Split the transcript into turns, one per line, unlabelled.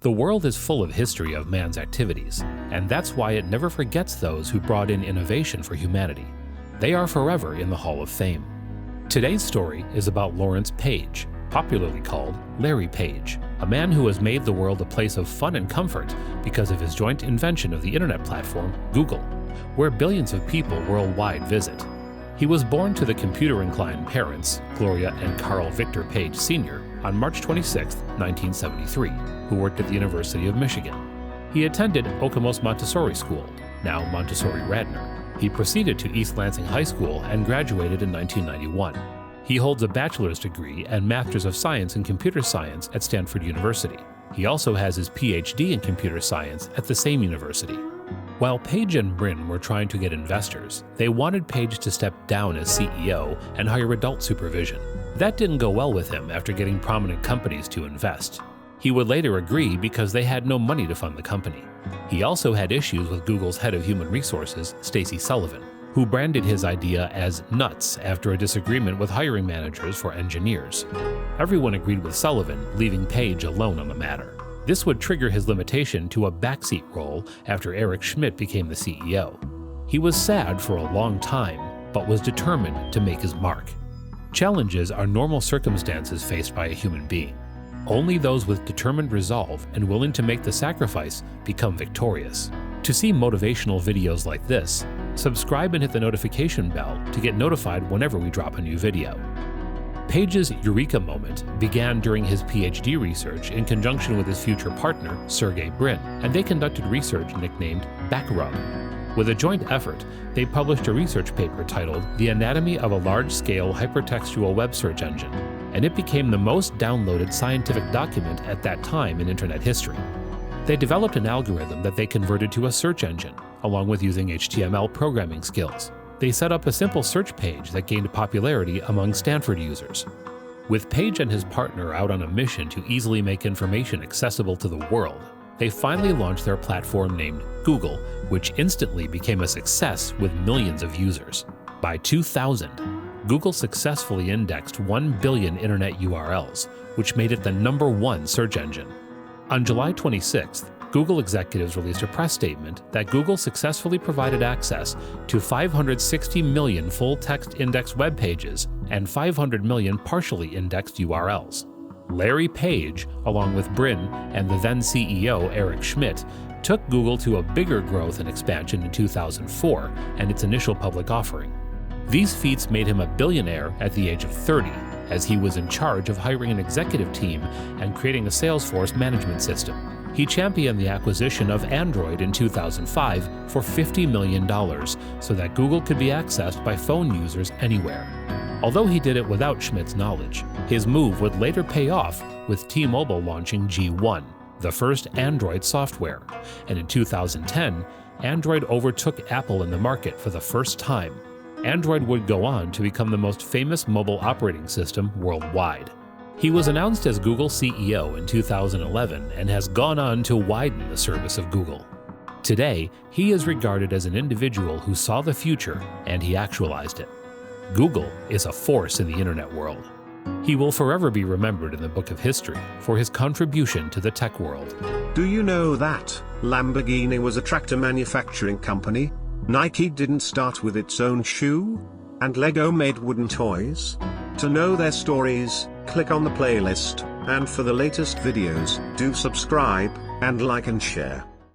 The world is full of history of man's activities, and that's why it never forgets those who brought in innovation for humanity. They are forever in the Hall of Fame. Today's story is about Lawrence Page, popularly called Larry Page, a man who has made the world a place of fun and comfort because of his joint invention of the internet platform, Google, where billions of people worldwide visit. He was born to the computer-inclined parents, Gloria and Carl Victor Page Sr., on March 26, 1973, who worked at the University of Michigan. He attended Okemos Montessori School, now Montessori-Radnor. He proceeded to East Lansing High School and graduated in 1991. He holds a bachelor's degree and master's of science in computer science at Stanford University. He also has his PhD in computer science at the same university. While Page and Brin were trying to get investors, they wanted Page to step down as CEO and hire adult supervision. That didn't go well with him after getting prominent companies to invest. He would later agree because they had no money to fund the company. He also had issues with Google's head of human resources, Stacy Sullivan, who branded his idea as nuts after a disagreement with hiring managers for engineers. Everyone agreed with Sullivan, leaving Page alone on the matter. This would trigger his limitation to a backseat role after Eric Schmidt became the CEO. He was sad for a long time, but was determined to make his mark. Challenges are normal circumstances faced by a human being. Only those with determined resolve and willing to make the sacrifice become victorious. To see motivational videos like this, subscribe and hit the notification bell to get notified whenever we drop a new video. Page's Eureka Moment began during his PhD research in conjunction with his future partner, Sergey Brin, and they conducted research nicknamed Backrub. With a joint effort, they published a research paper titled The Anatomy of a Large-Scale Hypertextual Web Search Engine, and it became the most downloaded scientific document at that time in internet history. They developed an algorithm that they converted to a search engine, along with using HTML programming skills. They set up a simple search page that gained popularity among Stanford users. With Page and his partner out on a mission to easily make information accessible to the world, they finally launched their platform named Google, which instantly became a success with millions of users. By 2000, Google successfully indexed 1 billion internet URLs, which made it the #1 search engine. On July 26th, Google executives released a press statement that Google successfully provided access to 560 million full-text indexed web pages and 500 million partially indexed URLs. Larry Page, along with Brin and the then CEO Eric Schmidt, took Google to a bigger growth and expansion in 2004 and its initial public offering. These feats made him a billionaire at the age of 30, as he was in charge of hiring an executive team and creating a Salesforce management system. He championed the acquisition of Android in 2005 for $50 million so that Google could be accessed by phone users anywhere. Although he did it without Schmidt's knowledge, his move would later pay off with T-Mobile launching G1, the first Android software, and in 2010, Android overtook Apple in the market for the first time. Android would go on to become the most famous mobile operating system worldwide. He was announced as Google CEO in 2011 and has gone on to widen the service of Google. Today, he is regarded as an individual who saw the future and he actualized it. Google is a force in the internet world. He will forever be remembered in the book of history for his contribution to the tech world.
Do you know that Lamborghini was a tractor manufacturing company? Nike didn't start with its own shoe? And Lego made wooden toys? To know their stories, click on the playlist, and for the latest videos, do subscribe, and like and share.